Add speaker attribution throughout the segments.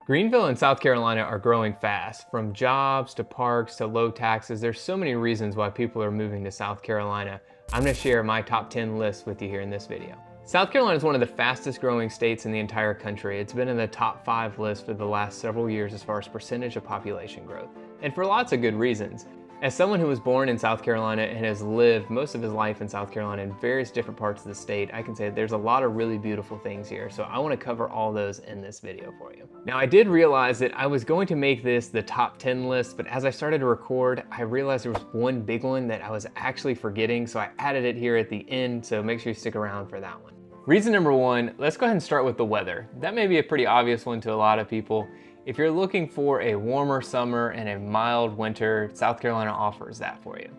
Speaker 1: Greenville and South Carolina are growing fast. From jobs to parks to low taxes, there's so many reasons why people are moving to South Carolina. I'm going to share my top 10 lists with you here in this video. South Carolina is one of the fastest growing states in the entire country. It's been in the top 5 list for the last several years as far as percentage of population growth, and for lots of good reasons. As someone who was born in South Carolina and has lived most of his life in South Carolina in various different parts of the state, I can say there's a lot of really beautiful things here. So I want to cover all those in this video for you. Now, I did realize that I was going to make this the top 10 list, but as I started to record, I realized there was one big one that I was actually forgetting. So I added it here at the end. So make sure you stick around for that one. Reason number 1, let's go ahead and start with the weather. That may be a pretty obvious one to a lot of people. If you're looking for a warmer summer and a mild winter, South Carolina offers that for you.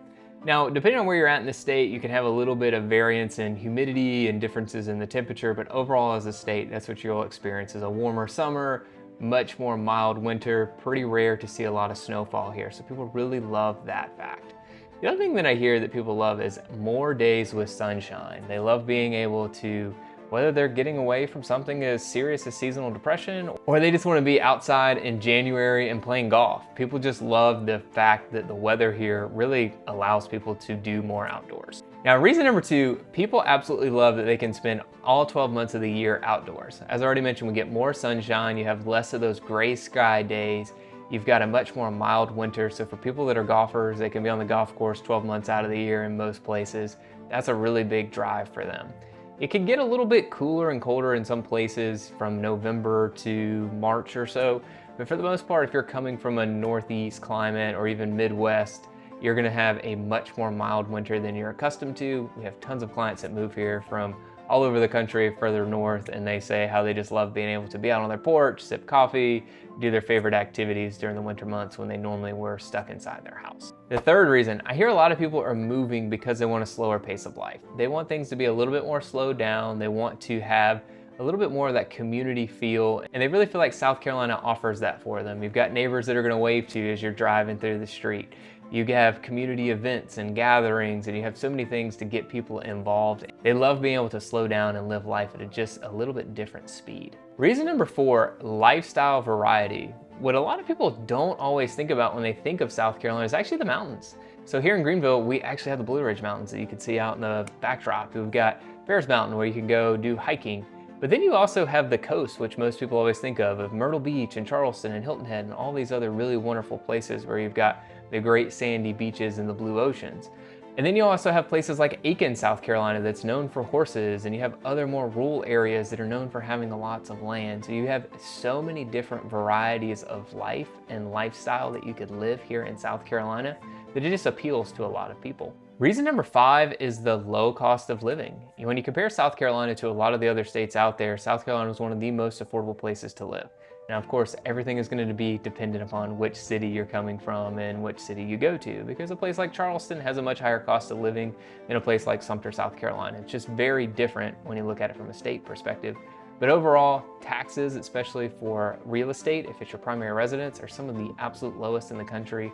Speaker 1: Now, depending on where you're at in the state, you can have a little bit of variance in humidity and differences in the temperature, but overall as a state, that's what you'll experience is a warmer summer, much more mild winter, pretty rare to see a lot of snowfall here. So people really love that fact. The other thing that I hear that people love is more days with sunshine. They love being able to, whether they're getting away from something as serious as seasonal depression, or they just want to be outside in January and playing golf. People just love the fact that the weather here really allows people to do more outdoors. Now, reason number 2, people absolutely love that they can spend all 12 months of the year outdoors. As I already mentioned, we get more sunshine, you have less of those gray sky days, you've got a much more mild winter. So for people that are golfers, they can be on the golf course 12 months out of the year in most places. That's a really big drive for them. It can get a little bit cooler and colder in some places from November to March or so, but for the most part, if you're coming from a northeast climate or even Midwest, you're gonna have a much more mild winter than you're accustomed to. We have tons of clients that move here from all over the country, further north, and they say how they just love being able to be out on their porch, sip coffee, do their favorite activities during the winter months when they normally were stuck inside their house. The third reason, I hear a lot of people are moving because they want a slower pace of life. They want things to be a little bit more slowed down. They want to have a little bit more of that community feel, and they really feel like South Carolina offers that for them. You've got neighbors that are gonna wave to you as you're driving through the street. You have community events and gatherings, and you have so many things to get people involved. They love being able to slow down and live life at just a little bit different speed. Reason number 4, lifestyle variety. What a lot of people don't always think about when they think of South Carolina is actually the mountains. So here in Greenville, we actually have the Blue Ridge Mountains that you can see out in the backdrop. We've got Ferris Mountain where you can go do hiking. But then you also have the coast, which most people always think of Myrtle Beach and Charleston and Hilton Head and all these other really wonderful places where you've got the great sandy beaches and the blue oceans. And then you also have places like Aiken, South Carolina, that's known for horses, and you have other more rural areas that are known for having lots of land. So you have so many different varieties of life and lifestyle that you could live here in South Carolina that it just appeals to a lot of people. Reason number 5 is the low cost of living. When you compare South Carolina to a lot of the other states out there, South Carolina is one of the most affordable places to live. Now, of course, everything is going to be dependent upon which city you're coming from and which city you go to, because a place like Charleston has a much higher cost of living than a place like Sumter, South Carolina. It's just very different when you look at it from a state perspective. But overall, taxes, especially for real estate, if it's your primary residence, are some of the absolute lowest in the country.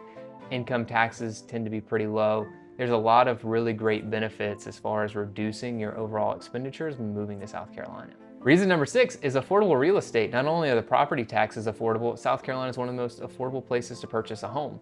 Speaker 1: Income taxes tend to be pretty low. There's a lot of really great benefits as far as reducing your overall expenditures when moving to South Carolina. Reason number 6 is affordable real estate. Not only are the property taxes affordable, South Carolina is one of the most affordable places to purchase a home,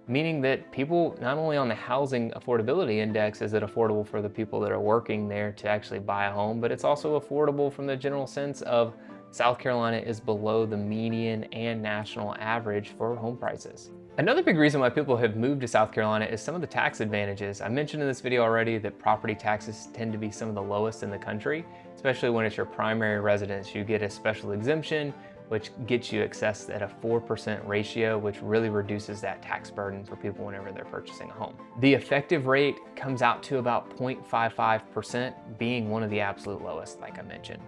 Speaker 1: meaning that people, not only on the housing affordability index is it affordable for the people that are working there to actually buy a home, but it's also affordable from the general sense of South Carolina is below the median and national average for home prices. Another big reason why people have moved to South Carolina is some of the tax advantages. I mentioned in this video already that property taxes tend to be some of the lowest in the country, especially when it's your primary residence. You get a special exemption, which gets you access at a 4% ratio, which really reduces that tax burden for people whenever they're purchasing a home. The effective rate comes out to about 0.55%, being one of the absolute lowest, like I mentioned.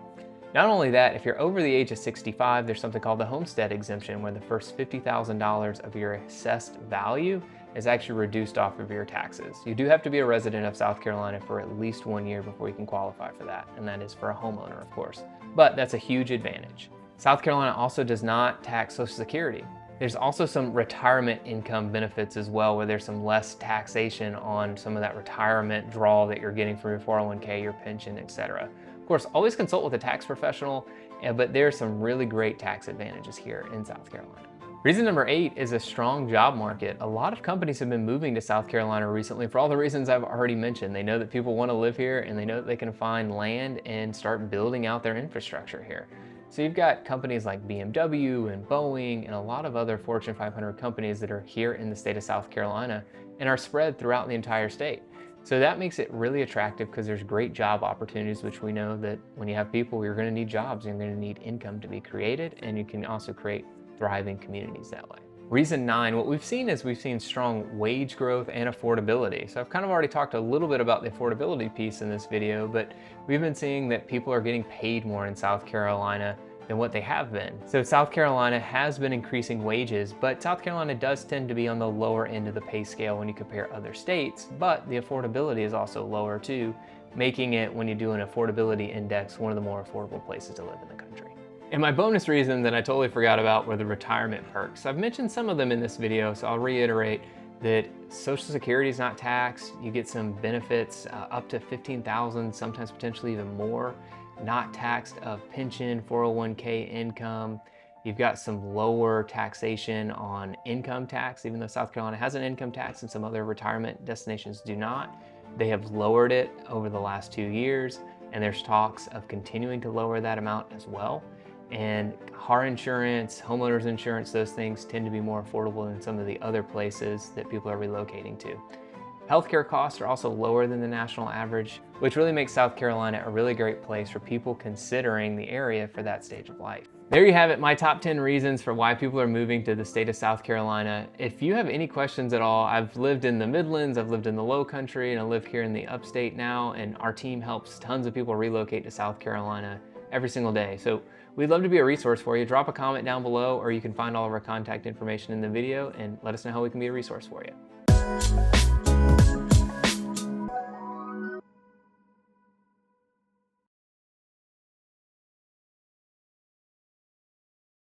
Speaker 1: Not only that, if you're over the age of 65, there's something called the homestead exemption, where the first $50,000 of your assessed value is actually reduced off of your taxes. You do have to be a resident of South Carolina for at least 1 year before you can qualify for that, and that is for a homeowner, of course. But that's a huge advantage. South Carolina also does not tax Social Security. There's also some retirement income benefits as well, where there's some less taxation on some of that retirement draw that you're getting from your 401k, your pension, etc. Of course, always consult with a tax professional, but there are some really great tax advantages here in South Carolina. Reason number 8 is a strong job market. A lot of companies have been moving to South Carolina recently for all the reasons I've already mentioned. They know that people want to live here, and they know that they can find land and start building out their infrastructure here. So you've got companies like BMW and Boeing and a lot of other Fortune 500 companies that are here in the state of South Carolina and are spread throughout the entire state. So that makes it really attractive because there's great job opportunities, which we know that when you have people, you're going to need jobs, you're going to need income to be created, and you can also create thriving communities that way. Reason 9, what we've seen is we've seen strong wage growth and affordability. So I've kind of already talked a little bit about the affordability piece in this video, but we've been seeing that people are getting paid more in South Carolina than what they have been. So South Carolina has been increasing wages, but South Carolina does tend to be on the lower end of the pay scale when you compare other states, but the affordability is also lower too, making it, when you do an affordability index, one of the more affordable places to live in the country. And my bonus reason that I totally forgot about were the retirement perks. I've mentioned some of them in this video, so I'll reiterate that Social Security is not taxed. You get some benefits up to $15,000, sometimes potentially even more. Not taxed of pension, 401k income. You've got some lower taxation on income tax, even though South Carolina has an income tax and some other retirement destinations do not. They have lowered it over the last 2 years, and there's talks of continuing to lower that amount as well. And car insurance, homeowners insurance, those things tend to be more affordable than some of the other places that people are relocating to. Healthcare costs are also lower than the national average, which really makes South Carolina a really great place for people considering the area for that stage of life. There you have it, my top 10 reasons for why people are moving to the state of South Carolina. If you have any questions at all, I've lived in the Midlands, I've lived in the Low Country, and I live here in the Upstate now, and our team helps tons of people relocate to South Carolina every single day. So we'd love to be a resource for you. Drop a comment down below, or you can find all of our contact information in the video and let us know how we can be a resource for you.